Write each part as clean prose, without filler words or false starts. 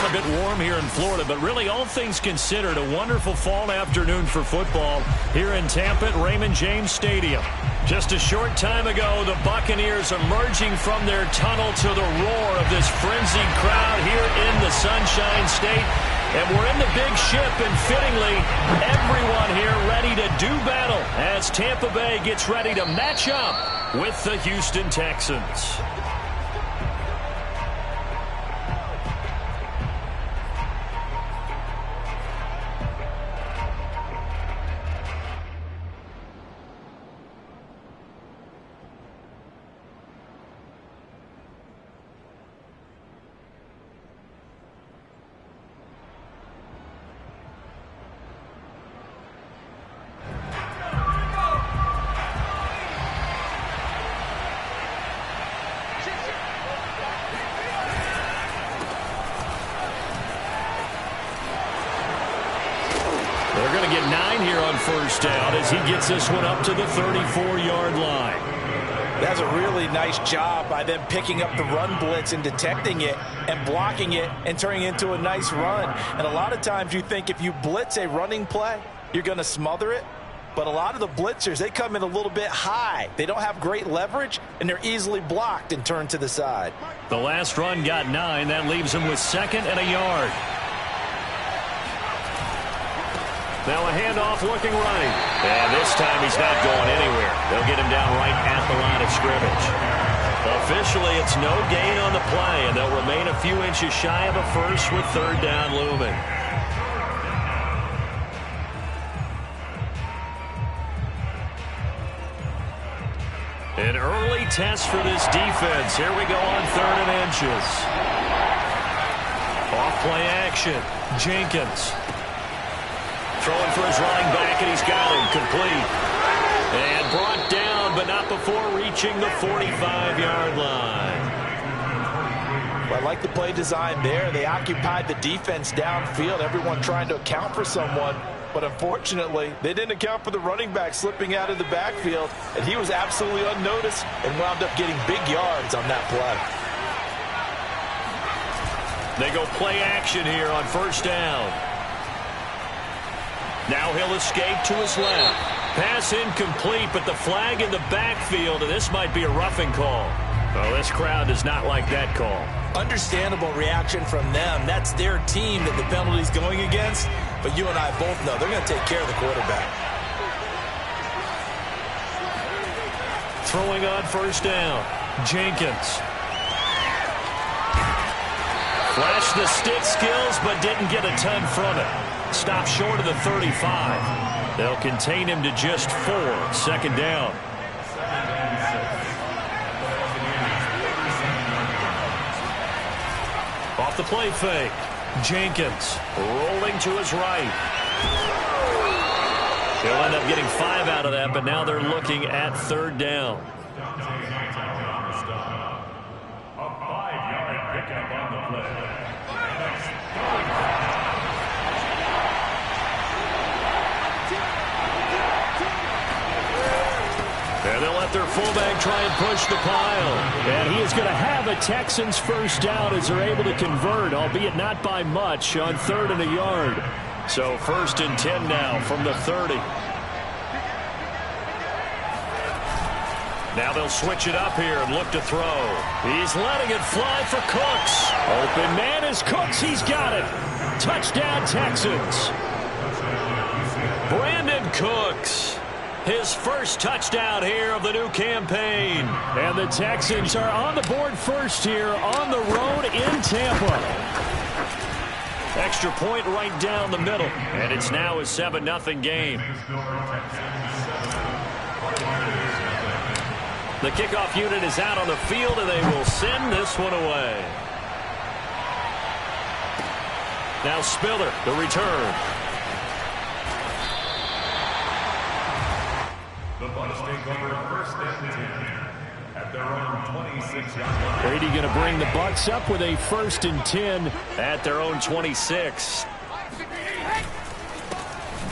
a bit warm here in Florida, but really all things considered, a wonderful fall afternoon for football here in Tampa at Raymond James Stadium. Just a short time ago, the Buccaneers emerging from their tunnel to the roar of this frenzied crowd here in the Sunshine State. And we're in the big ship, and fittingly, everyone here ready to do battle as Tampa Bay gets ready to match up with the Houston Texans. They're going to get 9 here on first down as he gets this one up to the 34-yard line. That's a really nice job by them picking up the run blitz and detecting it and blocking it and turning it into a nice run. And a lot of times you think if you blitz a running play, you're going to smother it. But a lot of the blitzers, they come in a little bit high. They don't have great leverage, and they're easily blocked and turned to the side. The last run got 9. That leaves him with 2nd and a yard. Now a handoff looking right. And this time he's not going anywhere. They'll get him down right at the line of scrimmage. Officially, it's no gain on the play, and they'll remain a few inches shy of a first with 3rd down looming. An early test for this defense. Here we go on 3rd and inches. Off play action. Jenkins. Throwing for his running back, and he's got him complete. And brought down, but not before reaching the 45-yard line. Well, I like the play design there. They occupied the defense downfield, everyone trying to account for someone. But unfortunately, they didn't account for the running back slipping out of the backfield, and he was absolutely unnoticed and wound up getting big yards on that play. They go play action here on first down. Now he'll escape to his left. Pass incomplete, but the flag in the backfield, and this might be a roughing call. Oh, this crowd does not like that call. Understandable reaction from them. That's their team that the penalty's going against. But you and I both know they're going to take care of the quarterback. Throwing on first down. Jenkins. Flashed the stick skills, but didn't get a ton from it. Stopped short of the 35. They'll contain him to just 4. 2nd down. Off the play fake. Jenkins rolling to his right. He'll end up getting 5 out of that, but now they're looking at 3rd down. A 5-yard pickup on the play. And they'll let their fullback try and push the pile. And he is going to have a Texans first down as they're able to convert, albeit not by much, on 3rd and a yard. So 1st and 10 now from the 30. Now they'll switch it up here and look to throw. He's letting it fly for Cooks. Open man is Cooks. He's got it. Touchdown, Texans. Brandon Cooks. His first touchdown here of the new campaign. And the Texans are on the board first here on the road in Tampa. Extra point right down the middle. And it's now a 7-0 game. The kickoff unit is out on the field, and they will send this one away. Now Spiller, the return. The Bucs take over 1st and 10 at their own 26-yard line. Brady going to bring the Bucs up with a 1st and 10 at their own 26.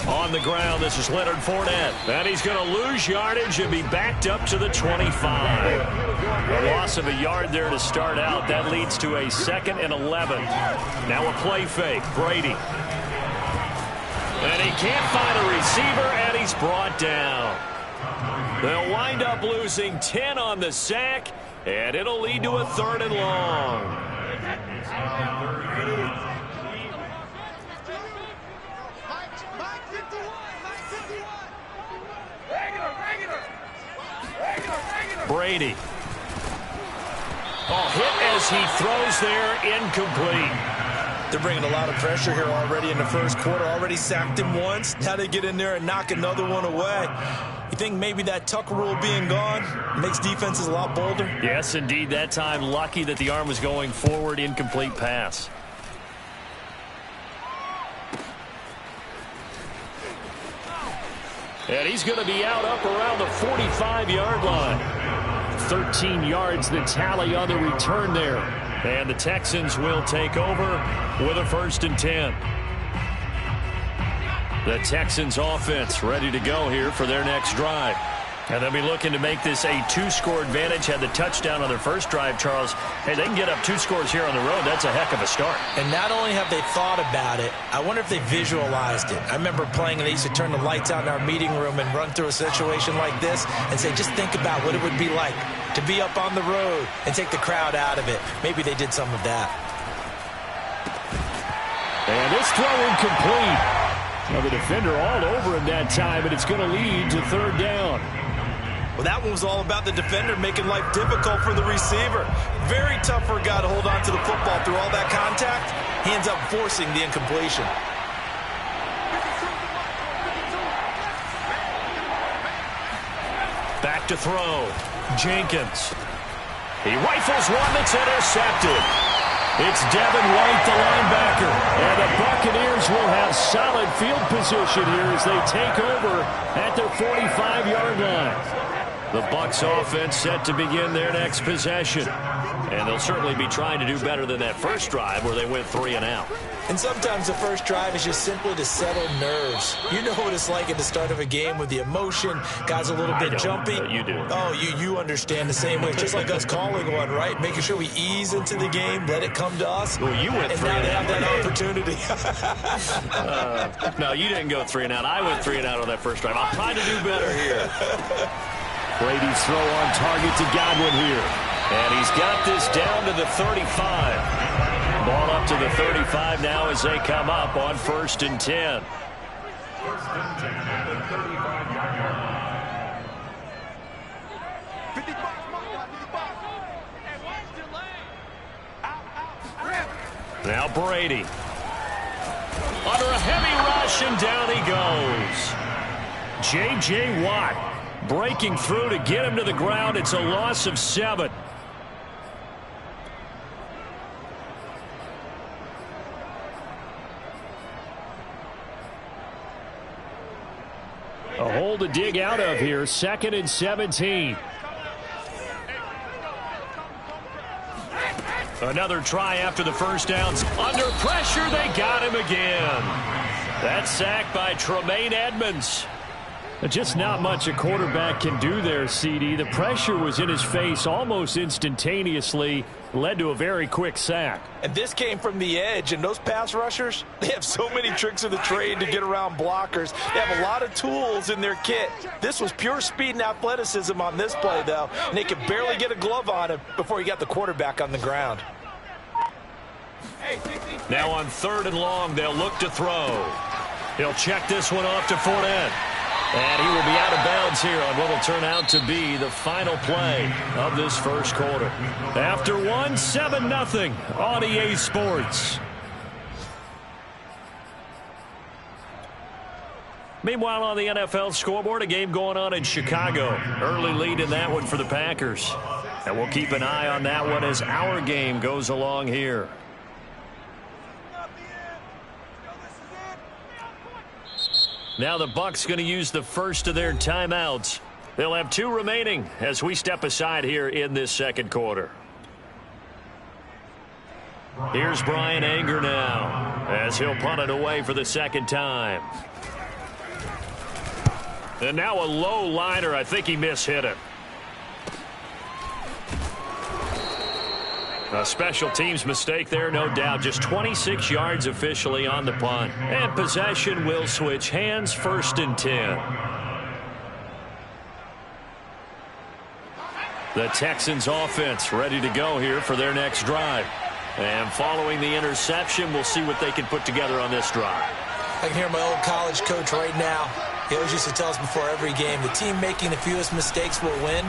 On the ground, this is Leonard Fournette. And he's going to lose yardage and be backed up to the 25. A loss of a yard there to start out. That leads to a 2nd and 11. Now a play fake. Brady. And he can't find a receiver, and he's brought down. They'll wind up losing 10 on the sack, and it'll lead to a 3rd and long. Brady. Oh, hit as he throws there, incomplete. They're bringing a lot of pressure here already in the first quarter. Already sacked him once. Now they get in there and knock another one away. You think maybe that tuck rule being gone makes defenses a lot bolder? Yes, indeed. That time, lucky that the arm was going forward. Incomplete pass. And he's going to be out up around the 45-yard line. 13 yards the tally on the return there. And the Texans will take over with a 1st and 10. The Texans offense ready to go here for their next drive. And they'll be looking to make this a 2-score advantage. Had the touchdown on their first drive, Charles. Hey, they can get up 2 scores here on the road. That's a heck of a start. And not only have they thought about it, I wonder if they visualized it. I remember playing and they used to turn the lights out in our meeting room and run through a situation like this and say, just think about what it would be like to be up on the road and take the crowd out of it. Maybe they did some of that. And this throw incomplete. Well, the defender all over him that time, and it's going to lead to 3rd down. Well, that one was all about the defender making life difficult for the receiver. Very tough for a guy to hold on to the football through all that contact. He ends up forcing the incompletion. Back to throw. Jenkins. He rifles one that's intercepted. It's Devin White, the linebacker. And the Buccaneers will have solid field position here as they take over at their 45-yard line. The Bucs offense set to begin their next possession. And they'll certainly be trying to do better than that first drive where they went 3 and out. And sometimes the first drive is just simply to settle nerves. You know what it's like at the start of a game with the emotion. Guys a little bit jumpy. You do. Oh, you understand the same way. Just like us calling one, right? Making sure we ease into the game, let it come to us. Well, you went 3 and out. And now they have that opportunity. No, you didn't go 3 and out. I went 3 and out on that first drive. I'll try to do better here. Brady's throw on target to Godwin here. And he's got this down to the 35. Ball up to the 35 now as they come up on 1st and 10. 1st and 10 at the 35-yard line. Now Brady. Under a heavy rush, and down he goes. J.J. Watt breaking through to get him to the ground. It's a loss of 7. A hole to dig out of here. 2nd and 17. Another try after the first downs. Under pressure, they got him again. That sack by Tremaine Edmonds. Just not much a quarterback can do there, CD. The pressure was in his face almost instantaneously. Led to a very quick sack. And this came from the edge, and those pass rushers, they have so many tricks of the trade to get around blockers. They have a lot of tools in their kit. This was pure speed and athleticism on this play, though, and they could barely get a glove on him before he got the quarterback on the ground. Now on 3rd and long, they'll look to throw. He'll check this one off to Fournette. And he will be out of bounds here on what will turn out to be the final play of this first quarter. After 7-0 on EA Sports. Meanwhile, on the NFL scoreboard, a game going on in Chicago. Early lead in that one for the Packers. And we'll keep an eye on that one as our game goes along here. Now the Bucs going to use the first of their timeouts. They'll have 2 remaining as we step aside here in this second quarter. Here's Brian Anger now as he'll punt it away for the second time. And now a low liner. I think he mishit it. A special teams mistake there, no doubt. Just 26 yards officially on the punt. And possession will switch hands, 1st and 10. The Texans offense ready to go here for their next drive. And following the interception, we'll see what they can put together on this drive. I can hear my old college coach right now. He always used to tell us before every game, the team making the fewest mistakes will win.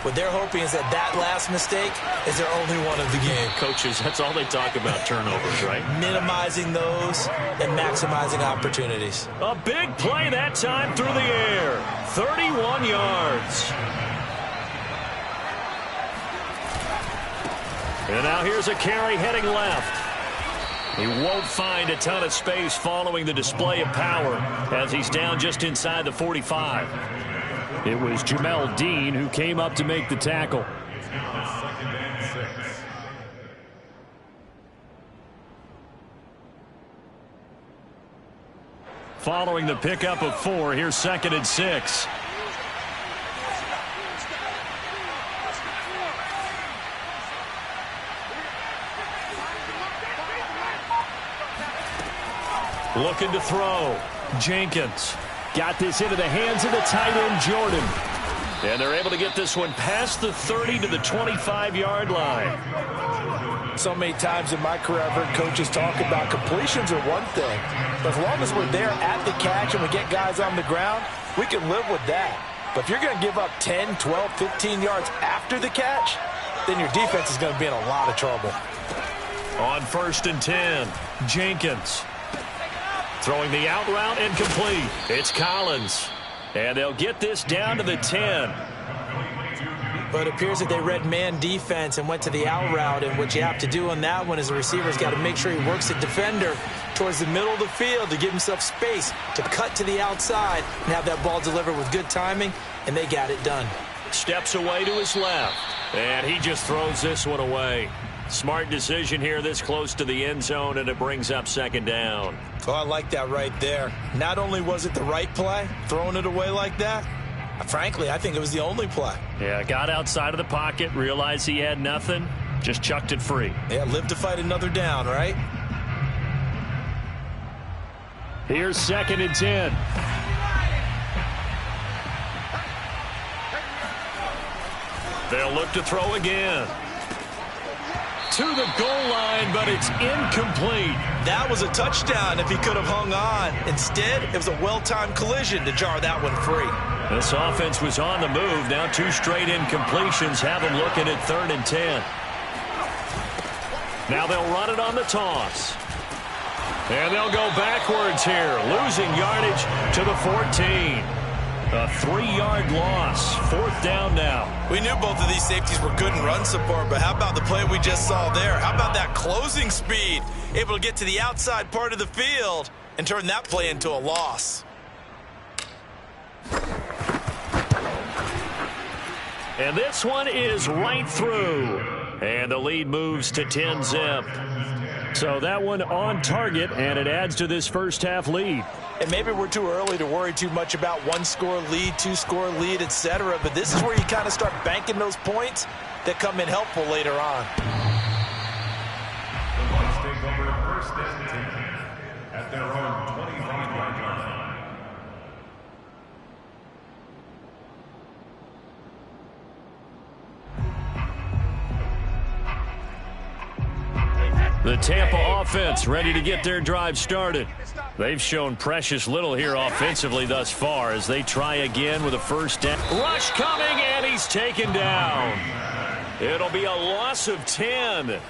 What they're hoping is that last mistake is their only one of the game. Coaches, that's all they talk about, turnovers, right? Minimizing those and maximizing opportunities. A big play that time through the air. 31 yards. And now here's a carry heading left. He won't find a ton of space following the display of power as he's down just inside the 45. It was Jamel Dean who came up to make the tackle. It's now 2nd and 6. Following the pickup of 4, here's 2nd and 6. Looking to throw. Jenkins got this into the hands of the tight end, Jordan. And they're able to get this one past the 30 to the 25-yard line. So many times in my career I've heard coaches talk about completions are one thing. But as long as we're there at the catch and we get guys on the ground, we can live with that. But if you're going to give up 10, 12, 15 yards after the catch, then your defense is going to be in a lot of trouble. On 1st and 10, Jenkins. Throwing the out route incomplete. It's Collins. And they'll get this down to the 10. But it appears that they read man defense and went to the out route. And what you have to do on that one is the receiver's got to make sure he works the defender towards the middle of the field to give himself space to cut to the outside and have that ball delivered with good timing. And they got it done. Steps away to his left. And he just throws this one away. Smart decision here this close to the end zone, and it brings up 2nd down. Oh, I like that right there. Not only was it the right play, throwing it away like that, frankly, I think it was the only play. Yeah, got outside of the pocket, realized he had nothing, just chucked it free. Yeah, live to fight another down, right? Here's 2nd and 10. They'll look to throw again. To the goal line, but it's incomplete. That was a touchdown if he could have hung on. Instead, it was a well-timed collision to jar that one free. This offense was on the move. Now 2 straight incompletions have them looking at 3rd and 10. Now they'll run it on the toss. And they'll go backwards here, losing yardage to the 14. A 3-yard loss. 4th down now. We knew both of these safeties were good in run support, but how about the play we just saw there? How about that closing speed? Able to get to the outside part of the field and turn that play into a loss. And this one is right through. And the lead moves to 10-zip. So that one on target, and it adds to this first half lead. And maybe we're too early to worry too much about 1-score lead, 2-score lead, etc. But this is where you kind of start banking those points that come in helpful later on. The Bucs take over 1st and 10 at their own 25-yard line. The Tampa offense ready to get their drive started. They've shown precious little here offensively thus far as they try again with a 1st down. Rush coming, and he's taken down. It'll be a loss of 10,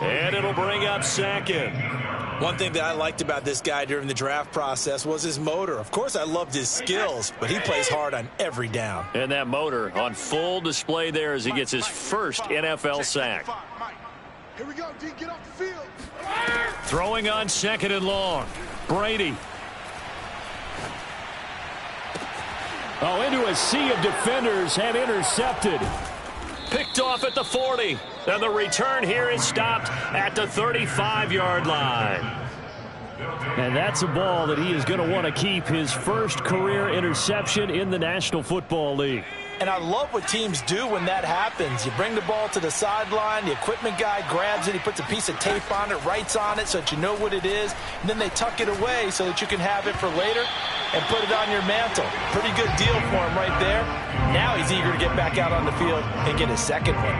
and it'll bring up 2nd. One thing that I liked about this guy during the draft process was his motor. Of course, I loved his skills, but he plays hard on every down. And that motor on full display there as he gets his first NFL sack. Here we go, D, get off the field. Throwing on 2nd and long. Brady. Oh, into a sea of defenders and intercepted. Picked off at the 40. And the return here is stopped at the 35-yard line. And that's a ball that he is going to want to keep, his first career interception in the National Football League. And I love what teams do when that happens. You bring the ball to the sideline, the equipment guy grabs it, he puts a piece of tape on it, writes on it so that you know what it is, and then they tuck it away so that you can have it for later and put it on your mantle. Pretty good deal for him right there. Now he's eager to get back out on the field and get his second one.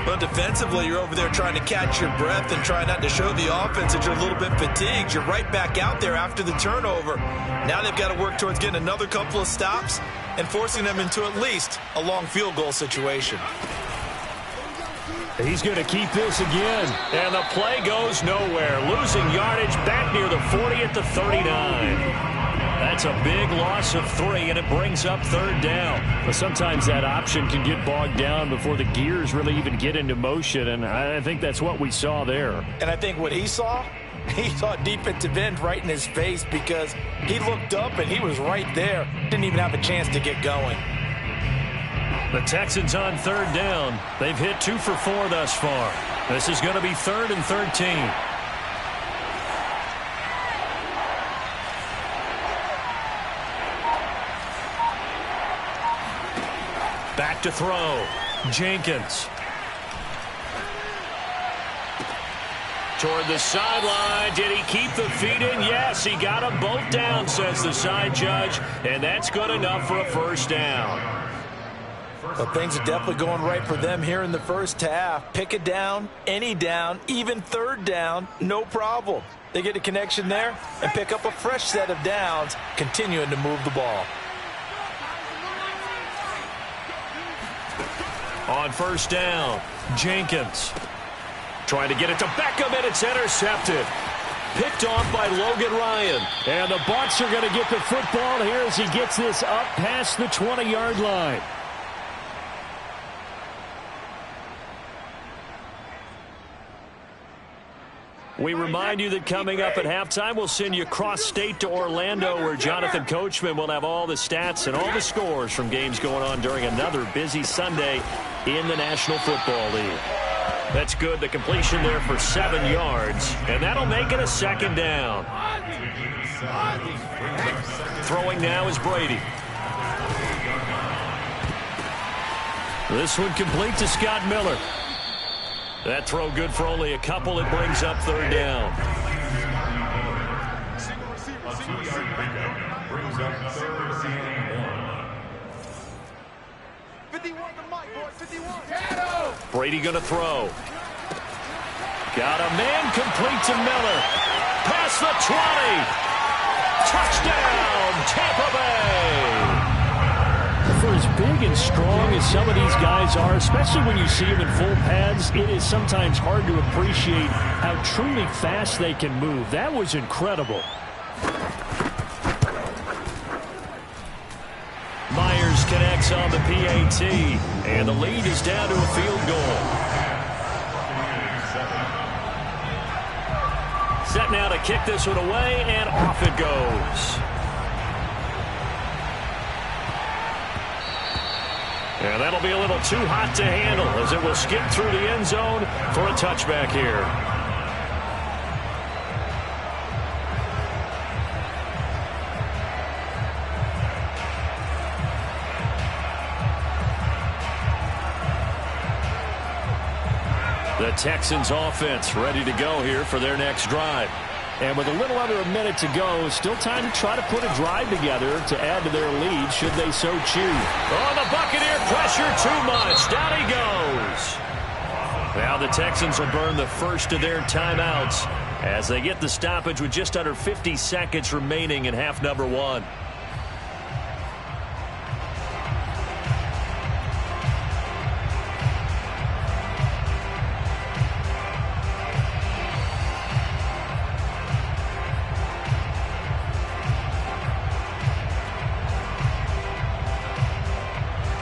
But defensively, you're over there trying to catch your breath and try not to show the offense that you're a little bit fatigued. You're right back out there after the turnover. Now they've got to work towards getting another couple of stops and forcing them into at least a long field goal situation. He's going to keep this again. And the play goes nowhere. Losing yardage back near the 40 at the 39. That's a big loss of 3, and it brings up third down. But sometimes that option can get bogged down before the gears really even get into motion, and I think that's what we saw there. And I think what he saw defensive end right in his face because he looked up and he was right there. Didn't even have a chance to get going. The Texans on third down. They've hit 2 for 4 thus far. This is going to be 3rd and 13. Back to throw. Jenkins. Toward the sideline. Did he keep the feet in? Yes, he got them both down, says the side judge. And that's good enough for a first down. Well, things are definitely going right for them here in the first half. Pick it down, any down, even third down, no problem. They get a connection there and pick up a fresh set of downs, continuing to move the ball. On first down, Jenkins trying to get it to Beckham, and it's intercepted. Picked off by Logan Ryan. And the Bucs are going to get the football here as he gets this up past the 20-yard line. We remind you that coming up at halftime, we'll send you cross-state to Orlando, where Jonathan Coachman will have all the stats and all the scores from games going on during another busy Sunday in the National Football League. That's good. The completion there for 7 yards, and that'll make it a second down. Throwing now is Brady. This one complete to Scott Miller. That throw good for only a couple. It brings up third down. A 2-yard pickup brings up 3rd and 1. 51 to Mike, boy, 51. Brady going to throw. Got a man complete to Miller. Past the 20. Touchdown, Tampa Bay. For as big and strong as some of these guys are, especially when you see them in full pads, it is sometimes hard to appreciate how truly fast they can move. That was incredible. Myers connects on the PAT, and the lead is down to a field goal. Set now to kick this one away, and off it goes. And that'll be a little too hot to handle as it will skip through the end zone for a touchback here. The Texans offense ready to go here for their next drive. And with a little under a minute to go, still time to try to put a drive together to add to their lead should they so choose. Oh, the Buccaneer pressure too much. Down he goes. Now the Texans will burn the first of their timeouts as they get the stoppage with just under 50 seconds remaining in half number 1.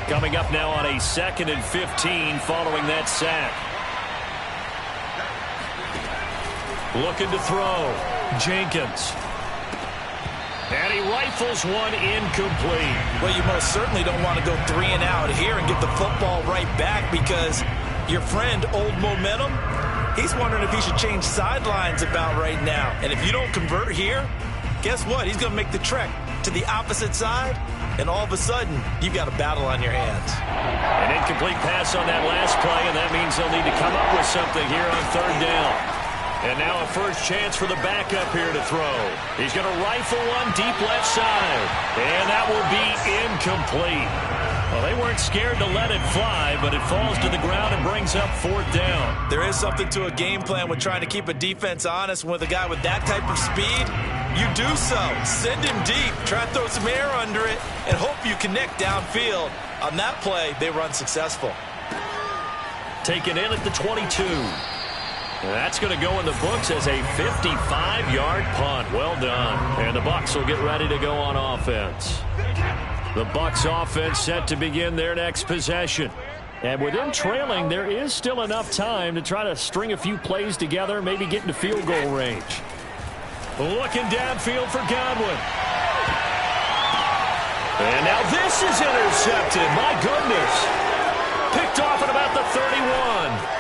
Coming up now on a 2nd and 15 following that sack. Looking to throw. Jenkins. And he rifles one incomplete. Well, you most certainly don't want to go 3 and out here and get the football right back because your friend, Old Momentum, He's wondering if he should change sidelines about right now. And if you don't convert here, guess what? He's going to make the trek to the opposite side, and all of a sudden, you've got a battle on your hands. An incomplete pass on that last play, and that means they'll need to come up with something here on third down. And now a first chance for the backup here to throw. He's going to rifle one deep left side, and that will be incomplete. Well, they weren't scared to let it fly, but it falls to the ground and brings up fourth down. There is something to a game plan with trying to keep a defense honest. With a guy with that type of speed, you do so. Send him deep, try to throw some air under it, and hope you connect downfield. On that play, they run successful. Taken in at the 22. That's going to go in the books as a 55-yard punt. Well done. And the Bucs will get ready to go on offense. The Bucs offense set to begin their next possession. And with them trailing, there is still enough time to try to string a few plays together, maybe get into field goal range. Looking downfield for Godwin. And now this is intercepted. My goodness. Picked off at about the 31.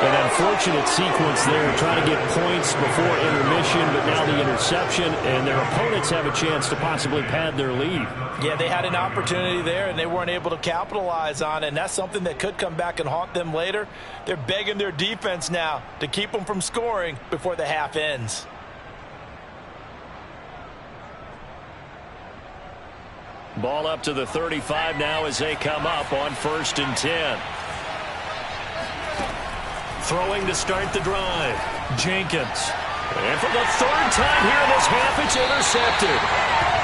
An unfortunate sequence there, trying to get points before intermission, but now the interception, and their opponents have a chance to possibly pad their lead. Yeah, they had an opportunity there, and they weren't able to capitalize on it, and that's something that could come back and haunt them later. They're begging their defense now to keep them from scoring before the half ends. Ball up to the 35 now as they come up on 1st and 10. Throwing to start the drive. Jenkins. And for the third time here in this half, it's intercepted.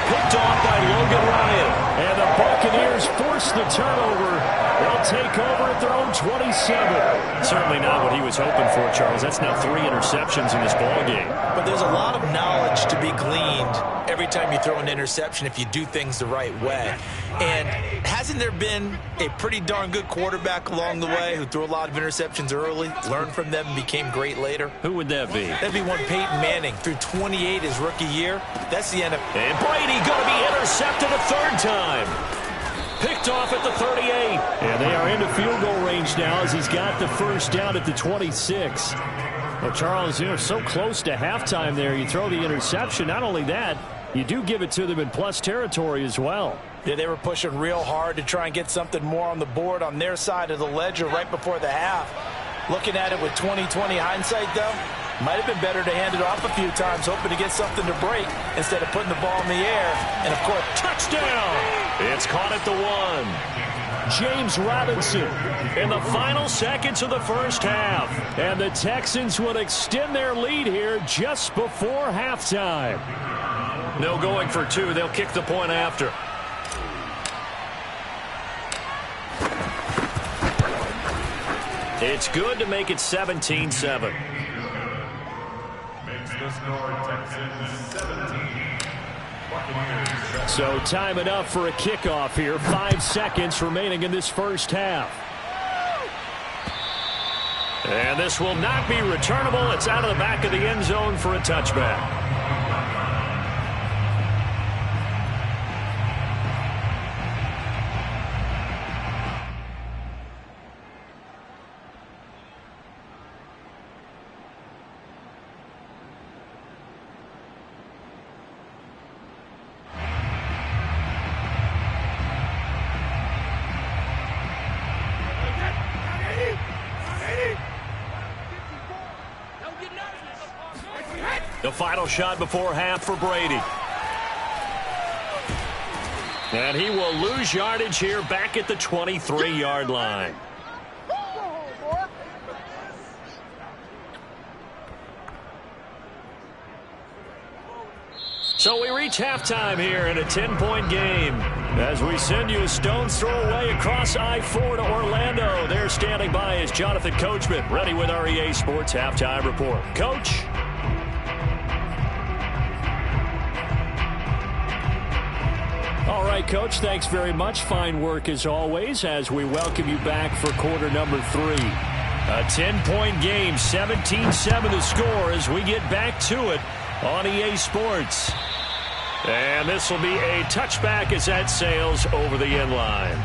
Picked off by Logan Ryan. And the Buccaneers force the turnover. They'll take over at their own 27. Certainly not what he was hoping for, Charles. That's now 3 interceptions in this ballgame. But there's a lot of knowledge to be gleaned every time you throw an interception if you do things the right way. And hasn't there been a pretty darn good quarterback along the way who threw a lot of interceptions early, learned from them, and became great later? Who would that be? That'd be one Peyton Manning. Threw 28 his rookie year. That's the end of... And Brady going to be intercepted a third time. Picked off at the 38. And they are into field goal range now as he's got the first down at the 26. Well, Charles, you're so close to halftime there. You throw the interception. Not only that, you do give it to them in plus territory as well. Yeah, they were pushing real hard to try and get something more on the board on their side of the ledger right before the half. Looking at it with 20/20 hindsight, though, might have been better to hand it off a few times, hoping to get something to break instead of putting the ball in the air. And, of course, touchdown! It's caught at the 1. James Robinson in the final seconds of the first half. And the Texans will extend their lead here just before halftime. No going for 2. They'll kick the point after. It's good to make it 17-7. Makes the score Texans 17. So time enough for a kickoff here. 5 seconds remaining in this first half. And this will not be returnable. It's out of the back of the end zone for a touchback. The final shot before half for Brady. And he will lose yardage here back at the 23-yard line. So we reach halftime here in a 10-point game. As we send you a stone's throw away across I-4 to Orlando. There standing by is Jonathan Coachman, ready with our EA Sports Halftime Report. Coach? All right, Coach, thanks very much. Fine work as always as we welcome you back for quarter number 3. A 10-point game, 17-7 the score as we get back to it on EA Sports. And this will be a touchback as that sails over the end line.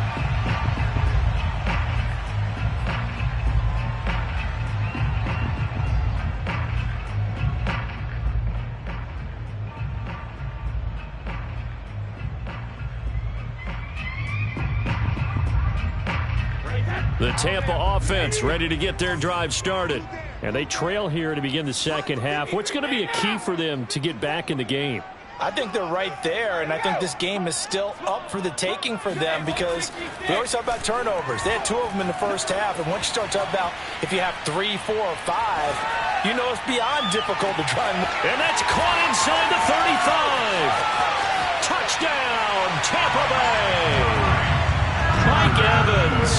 The Tampa offense ready to get their drive started. And they trail here to begin the second half. What's going to be a key for them to get back in the game? I think they're right there, and I think this game is still up for the taking for them because we always talk about turnovers. They had 2 of them in the first half, and once you start talking about if you have 3, 4, or 5, you know it's beyond difficult to try and that's caught inside the 35. Touchdown, Tampa Bay. Mike Evans,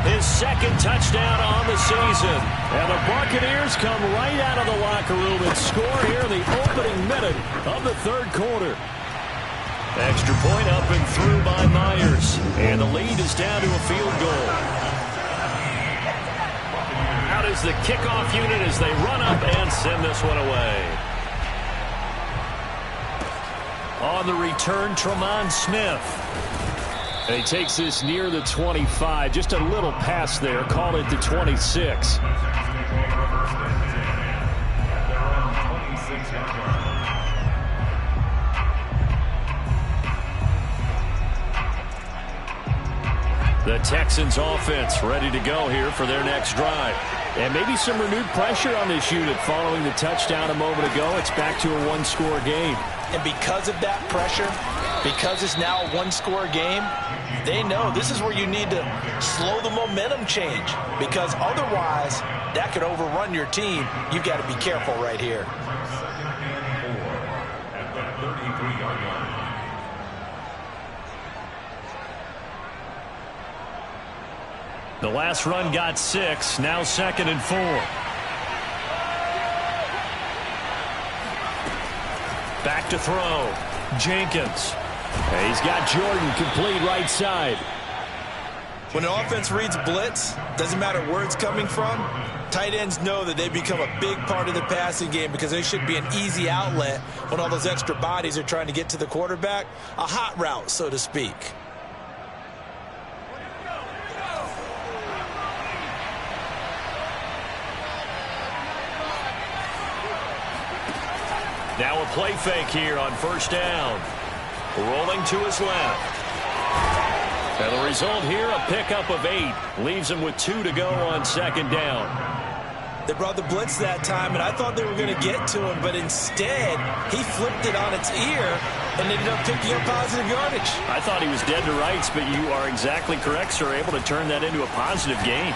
his second touchdown on the season. And the Buccaneers come right out of the locker room and score here in the opening minute of the third quarter. Extra point up and through by Myers. And the lead is down to a field goal. Out is the kickoff unit as they run up and send this one away. On the return, Tremont Smith. And he takes this near the 25. Just a little pass there. Call it the 26. The Texans offense ready to go here for their next drive. And maybe some renewed pressure on this unit following the touchdown a moment ago. It's back to a one-score game. And because of that pressure, because it's now a one-score game, they know this is where you need to slow the momentum change because otherwise that could overrun your team. You've got to be careful right here. At the 33-yard line. The last run got 6. Now 2nd and 4. Back to throw. Jenkins. And he's got Jordan complete right side. When an offense reads blitz, doesn't matter where it's coming from, tight ends know that they become a big part of the passing game because they should be an easy outlet when all those extra bodies are trying to get to the quarterback. A hot route, so to speak. Now a play fake here on first down. Rolling to his left. And the result here, a pickup of 8. Leaves him with 2 to go on second down. They brought the blitz that time, and I thought they were going to get to him, but instead, he flipped it on its ear and ended up picking up positive yardage. I thought he was dead to rights, but you are exactly correct, sir. Able to turn that into a positive gain.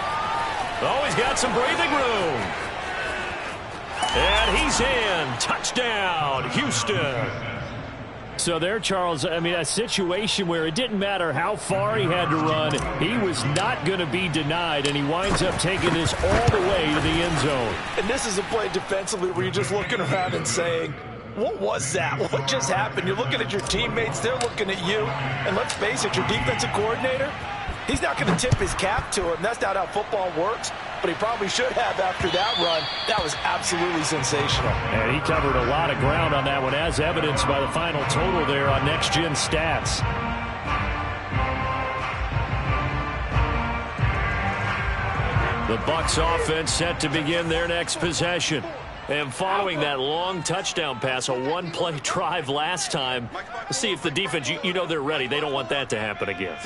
Oh, he's got some breathing room. And he's in. Touchdown, Houston. So there, Charles, I mean, a situation where it didn't matter how far he had to run. He was not going to be denied, and he winds up taking this all the way to the end zone. And this is a play defensively where you're just looking around and saying, what was that? What just happened? You're looking at your teammates. They're looking at you. And let's face it, your defensive coordinator, he's not going to tip his cap to him. That's not how football works. But he probably should have after that run. That was absolutely sensational. And he covered a lot of ground on that one, as evidenced by the final total there on Next Gen Stats. The Bucs offense set to begin their next possession. And following that long touchdown pass, a one-play drive last time, let's see if the defense, you know they're ready. They don't want that to happen again.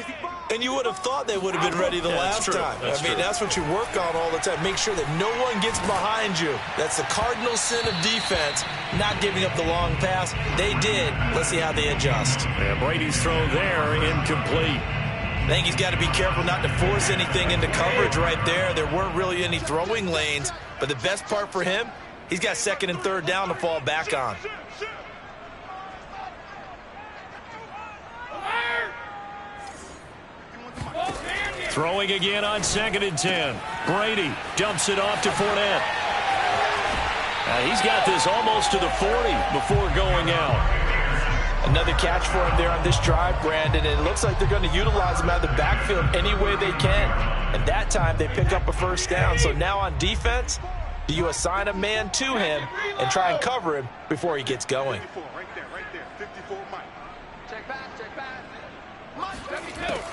And you would have thought they would have been ready the last time. I mean, that's what you work on all the time. Make sure that no one gets behind you. That's the cardinal sin of defense, not giving up the long pass. They did. Let's see how they adjust. And Brady's throw there, incomplete. I think he's got to be careful not to force anything into coverage right there. There weren't really any throwing lanes. But the best part for him, he's got 2nd and 3rd down to fall back on. Throwing again on 2nd and 10. Brady dumps it off to Fournette. He's got this almost to the 40 before going out. Another catch for him there on this drive, Brandon. And it looks like they're going to utilize him out of the backfield any way they can. And that time they pick up a first down. So now on defense, do you assign a man to him and try and cover him before he gets going? Right there. 54 Mike. Check back.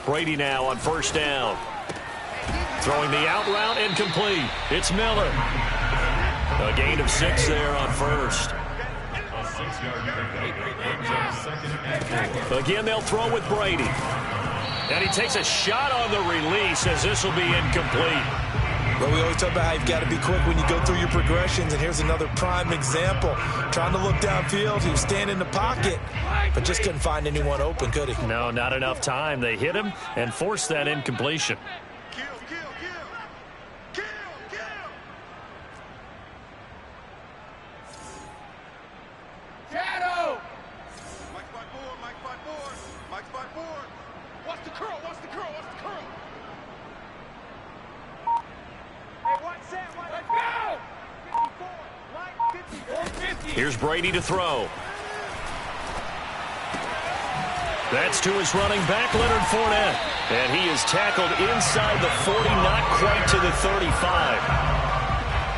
Brady now on first down. Throwing the out route, incomplete. It's Miller. A gain of 6 there on first. A 6-yard pickup brings up 2nd and 4. Again, they'll throw with Brady. And he takes a shot on the release as this will be incomplete. Well, we always talk about how you've got to be quick when you go through your progressions, and here's another prime example. Trying to look downfield, he was standing in the pocket, but just couldn't find anyone open, could he? No, not enough time. They hit him and forced that incompletion. Here's Brady to throw. That's to his running back, Leonard Fournette. And he is tackled inside the 40, not quite to the 35.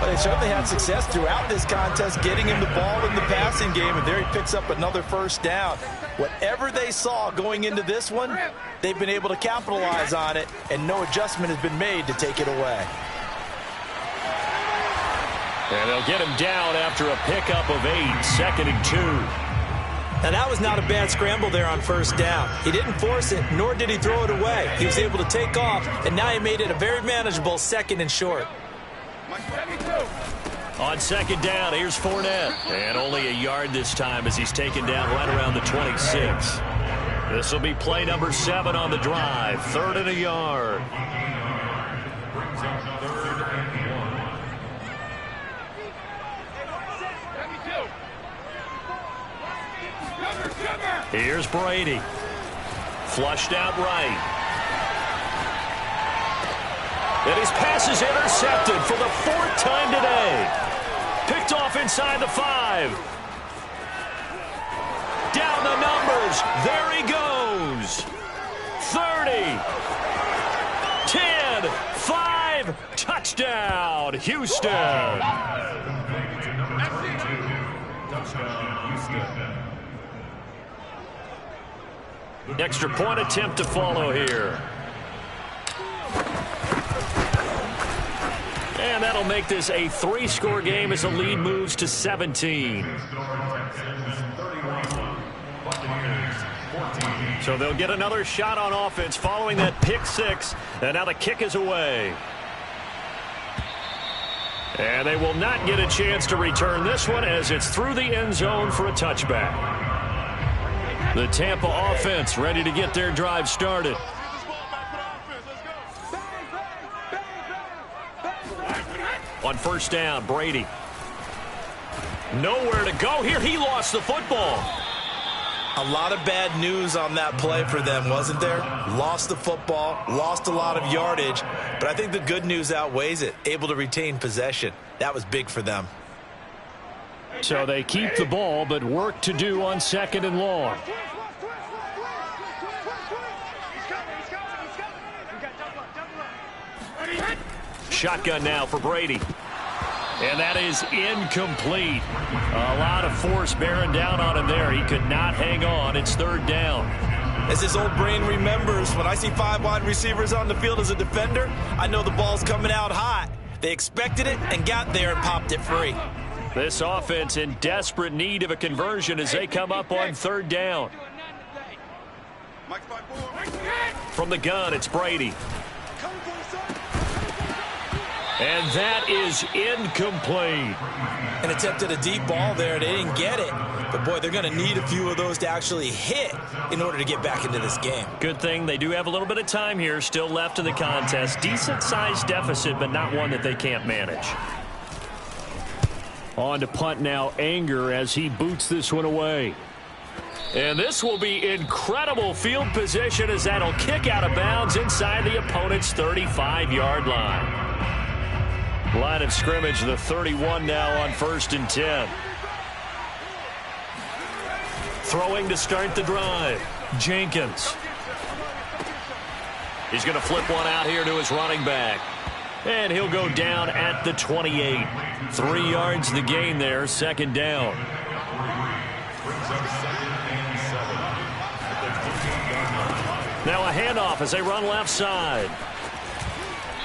Well, they certainly had success throughout this contest getting him the ball in the passing game, and there he picks up another first down. Whatever they saw going into this one, they've been able to capitalize on it, and no adjustment has been made to take it away. And they'll get him down after a pickup of 8, 2nd and 2. Now, that was not a bad scramble there on first down. He didn't force it, nor did he throw it away. He was able to take off, and now he made it a very manageable 2nd and short. On 2nd down, here's Fournette. And only a yard this time as he's taken down right around the 26. This will be play number 7 on the drive. 3rd and a yard. Here's Brady. Flushed out right. And his pass is intercepted for the 4th time today. Picked off inside the 5. Down the numbers. There he goes. 30. 10. 5. Touchdown, Houston. Touchdown, Houston. Extra point attempt to follow here. And that'll make this a 3-score game as the lead moves to 17. So they'll get another shot on offense following that pick 6. And now the kick is away. And they will not get a chance to return this one as it's through the end zone for a touchback. The Tampa offense ready to get their drive started. On first down, Brady. Nowhere to go here. He lost the football. A lot of bad news on that play for them, wasn't there? Lost the football, lost a lot of yardage, but I think the good news outweighs it. Able to retain possession. That was big for them. So they keep the ball, but work to do on 2nd and long. Shotgun now for Brady. And that is incomplete. A lot of force bearing down on him there. He could not hang on. It's 3rd down. As his old brain remembers, when I see 5 wide receivers on the field as a defender, I know the ball's coming out hot. They expected it and got there and popped it free. This offense in desperate need of a conversion as they come up on 3rd down. From the gun, it's Brady. And that is incomplete. And attempted a deep ball there. They didn't get it. But, boy, they're going to need a few of those to actually hit in order to get back into this game. Good thing they do have a little bit of time here still left in the contest. Decent-sized deficit, but not one that they can't manage. On to punt now, Anger as he boots this one away. And this will be incredible field position as that'll kick out of bounds inside the opponent's 35-yard line. Line of scrimmage, the 31 now on 1st and 10. Throwing to start the drive, Jenkins. He's going to flip one out here to his running back. And he'll go down at the 28. 3 yards the gain there, 2nd down. Now a handoff as they run left side.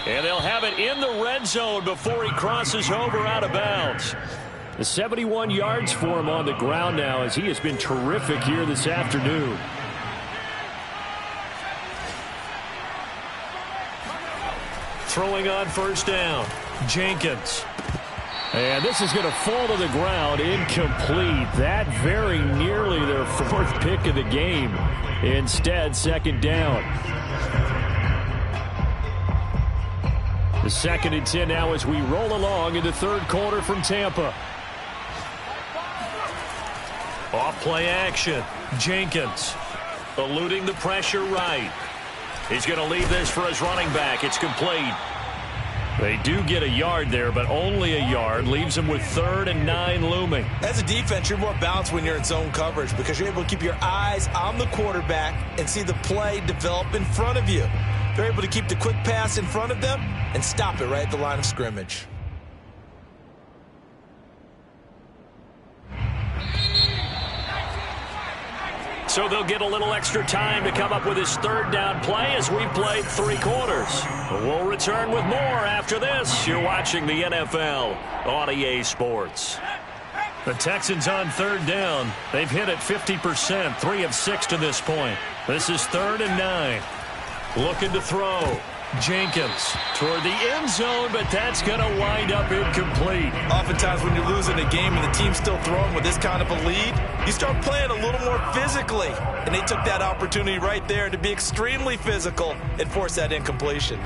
And they'll have it in the red zone before he crosses over out of bounds. The 71 yards for him on the ground now as he has been terrific here this afternoon. throwing on first down. Jenkins. And this is going to fall to the ground, incomplete. That very nearly their fourth pick of the game. Instead, second down. The 2nd and 10 now as we roll along in the third quarter from Tampa. Off play action. Jenkins eluding the pressure right. He's going to leave this for his running back. It's complete. They do get a yard there, but only a yard. Leaves them with 3rd and 9 looming. As a defense, you're more balanced when you're in zone coverage because you're able to keep your eyes on the quarterback and see the play develop in front of you. They're able to keep the quick pass in front of them and stop it right at the line of scrimmage. So they'll get a little extra time to come up with his 3rd down play as we played 3 quarters. We'll return with more after this. You're watching the NFL on EA Sports. The Texans on 3rd down. They've hit it 50%, 3 of 6 to this point. This is 3rd and 9. Looking to throw. Jenkins toward the end zone, but that's going to wind up incomplete. Oftentimes when you're losing a game and the team's still throwing with this kind of a lead, you start playing a little more physically. And they took that opportunity right there to be extremely physical and force that incompletion.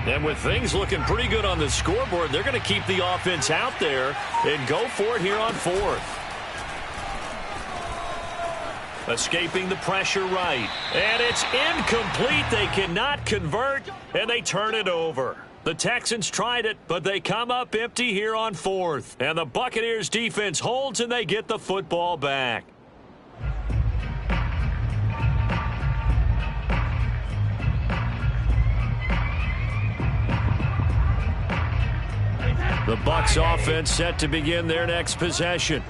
And with things looking pretty good on the scoreboard, they're going to keep the offense out there and go for it here on 4th. Escaping the pressure right. And it's incomplete. They cannot convert, and they turn it over. The Texans tried it, but they come up empty here on 4th. And the Buccaneers defense holds, and they get the football back. The Bucs offense set to begin their next possession.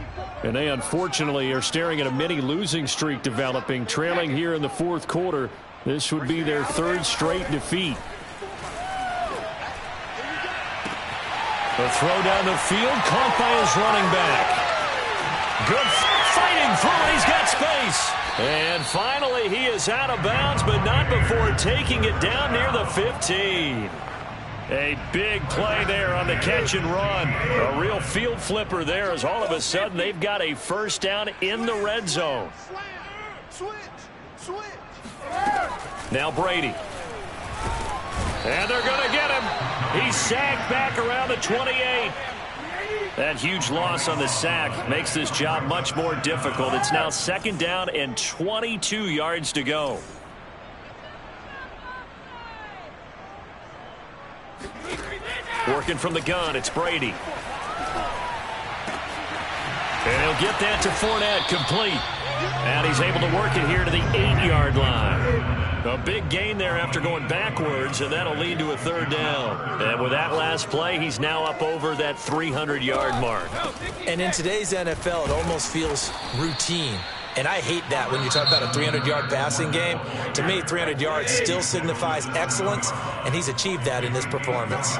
And they unfortunately are staring at a mini losing streak developing, trailing here in the 4th quarter. This would be their 3rd straight defeat. The throw down the field, caught by his running back. Good fighting through, he's got space. And finally he is out of bounds, but not before taking it down near the 15. A big play there on the catch and run. A real field flipper there as all of a sudden they've got a first down in the red zone. Now Brady. And they're going to get him. He's sacked back around the 28. That huge loss on the sack makes this job much more difficult. It's now 2nd down and 22 yards to go. Working from the gun, it's Brady. And he'll get that to Fournette, complete. And he's able to work it here to the 8-yard line. A big gain there after going backwards, and that'll lead to a 3rd down. And with that last play, he's now up over that 300-yard mark. And in today's NFL, it almost feels routine. And I hate that when you talk about a 300-yard passing game. To me, 300 yards still signifies excellence, and he's achieved that in this performance.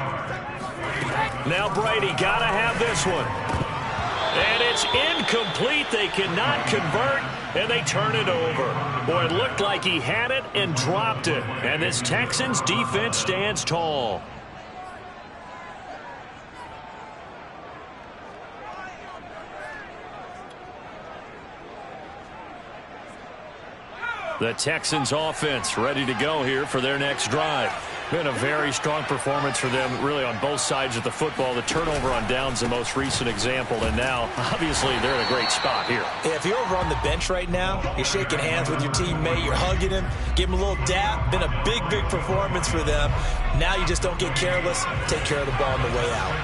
Now Brady got to have this one. And it's incomplete. They cannot convert, and they turn it over. Boy, it looked like he had it and dropped it. And this Texans defense stands tall. The Texans offense ready to go here for their next drive. Been a very strong performance for them, really, on both sides of the football. The turnover on downs, the most recent example, and now, obviously, they're in a great spot here. If you're over on the bench right now, you're shaking hands with your teammate, you're hugging him, give him a little dap. Been a big, big performance for them. Now you just don't get careless. Take care of the ball on the way out.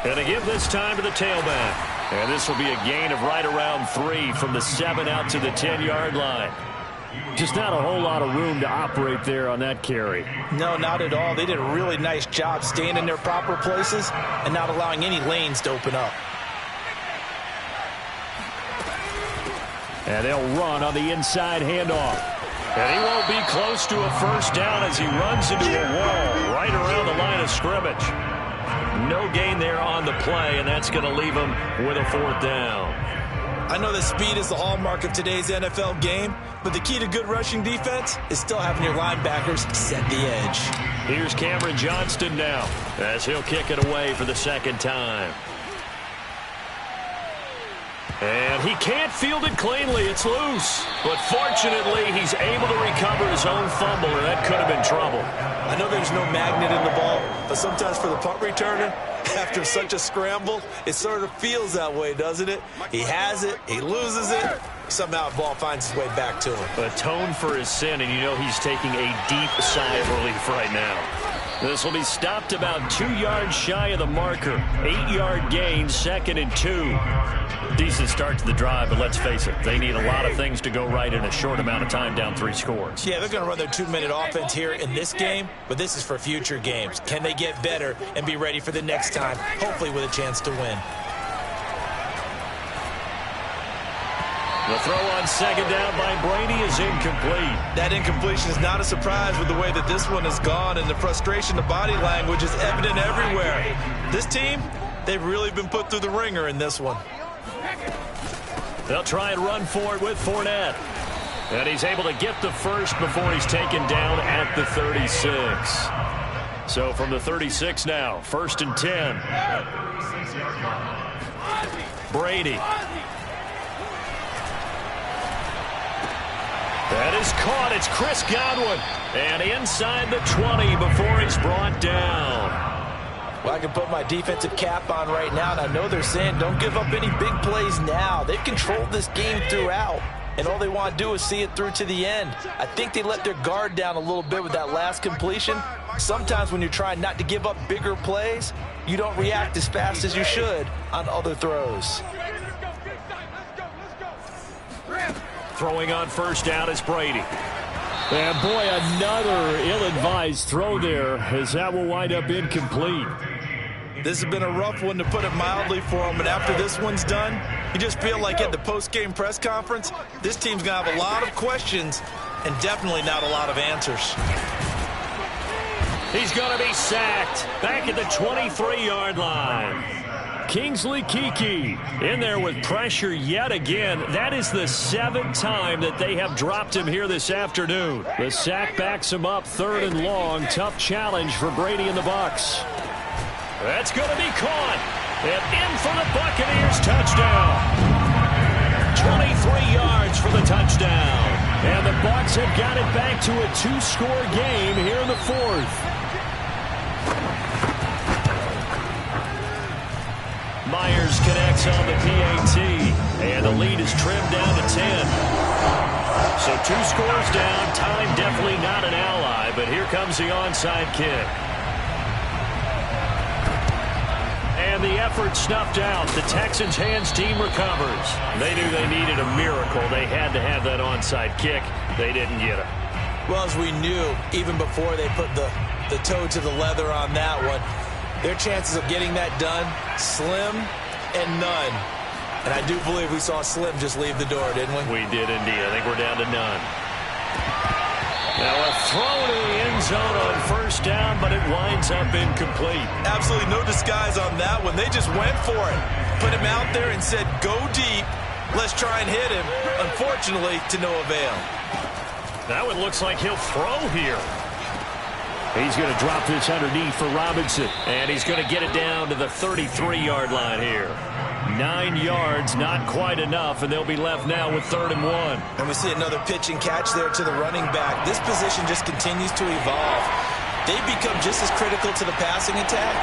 And they give this time to the tailback. And this will be a gain of right around 3 from the 7 out to the 10-yard line. Just not a whole lot of room to operate there on that carry. No, not at all. They did a really nice job staying in their proper places and not allowing any lanes to open up. And they'll run on the inside handoff. And he won't be close to a first down as he runs into a wall right around the line of scrimmage. No gain there on the play, and that's going to leave him with a fourth down. I know that speed is the hallmark of today's NFL game, but the key to good rushing defense is still having your linebackers set the edge. Here's Cameron Johnston now as he'll kick it away for the second time. And he can't field it cleanly. It's loose. But fortunately, he's able to recover his own fumble, or that could have been trouble. I know there's no magnet in the ball, but sometimes for the punt returner, after such a scramble, it sort of feels that way, doesn't it? He has it, he loses it, somehow the ball finds its way back to him. Atone for his sin, and you know he's taking a deep sigh of relief right now. This will be stopped about 2 yards shy of the marker. 8-yard gain, 2nd and 2. Decent start to the drive, but let's face it, they need a lot of things to go right in a short amount of time, down 3 scores. Yeah, they're going to run their 2-minute offense here in this game, but this is for future games. Can they get better and be ready for the next time, hopefully with a chance to win? The throw on 2nd down by Brady is incomplete. That incompletion is not a surprise with the way that this one has gone, and the frustration, the body language is evident everywhere. This team, they've really been put through the ringer in this one. They'll try and run for it with Fournette. And he's able to get the first before he's taken down at the 36. So from the 36 now, 1st and 10. Brady. That is caught. It's Chris Godwin. And inside the 20 before he's brought down. Well, I can put my defensive cap on right now, and I know they're saying don't give up any big plays now. They've controlled this game throughout, and all they want to do is see it through to the end. I think they let their guard down a little bit with that last completion. Sometimes when you're trying not to give up bigger plays, you don't react as fast as you should on other throws. Throwing on 1st down is Brady. And boy, another ill-advised throw there, as that will wind up incomplete. This has been a rough one, to put it mildly, for him. But after this one's done, you just feel like at the post-game press conference, this team's going to have a lot of questions and definitely not a lot of answers. He's going to be sacked back at the 23-yard line. Kingsley Keke in there with pressure yet again. That is the 7th time that they have dropped him here this afternoon. The sack backs him up, 3rd and long. Tough challenge for Brady and the Bucs. That's going to be caught. And in for the Buccaneers touchdown. 23 yards for the touchdown. And the Bucs have got it back to a 2-score game here in the 4th. Myers connects on the PAT, and the lead is trimmed down to 10. So 2 scores down, time definitely not an ally, but here comes the onside kick. And the effort snuffed out. The Texans' hands team recovers. They knew they needed a miracle. They had to have that onside kick. They didn't get it. Well, as we knew, even before they put the toe to the leather on that one, their chances of getting that done, slim and none. And I do believe we saw Slim just leave the door, didn't we? We did indeed. I think we're down to none. Now a throw to the end zone on 1st down, but it winds up incomplete. Absolutely no disguise on that one. They just went for it. Put him out there and said, go deep. Let's try and hit him. Unfortunately, to no avail. Now it looks like he'll throw here. He's going to drop this underneath for Robinson. And he's going to get it down to the 33-yard line here. 9 yards, not quite enough, and they'll be left now with 3rd and 1. And we see another pitch and catch there to the running back. This position just continues to evolve. They become just as critical to the passing attack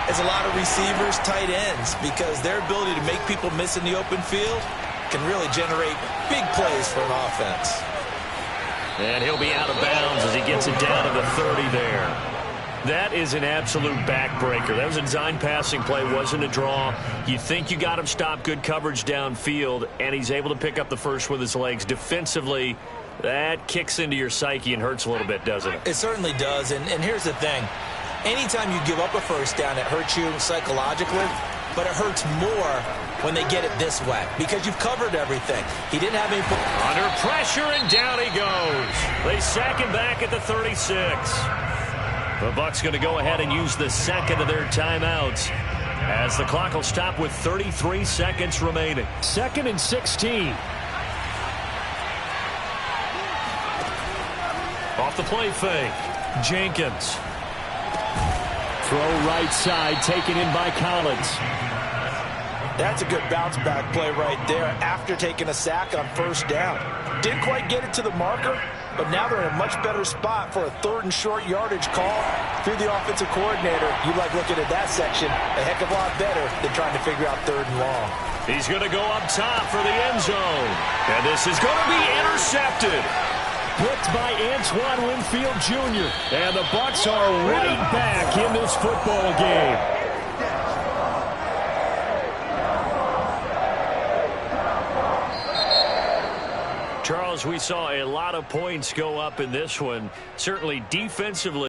as a lot of receivers, tight ends, because their ability to make people miss in the open field can really generate big plays for an offense. And he'll be out of bounds as he gets it down to the 30 there. That is an absolute backbreaker. That was a design passing play, wasn't a draw. You think you got him stopped, good coverage downfield, and he's able to pick up the first with his legs. Defensively, that kicks into your psyche and hurts a little bit, doesn't it? It certainly does, and here's the thing. Anytime you give up a first down, it hurts you psychologically, but it hurts more when they get it this way because you've covered everything. He didn't have any... Under pressure, and down he goes. They sack him back at the 36. The Bucs going to go ahead and use the second of their timeouts as the clock will stop with 33 seconds remaining. 2nd and 16. Off the play fake. Jenkins. Throw right side, taken in by Collins. That's a good bounce back play right there after taking a sack on first down. Didn't quite get it to the marker, but now they're in a much better spot for a 3rd and short yardage call through the offensive coordinator. You like looking at that section a heck of a lot better than trying to figure out 3rd and long. He's going to go up top for the end zone. And this is going to be intercepted. Picked by Antoine Winfield Jr. And the Bucs are right back in this football game. Charles, we saw a lot of points go up in this one. Certainly defensively.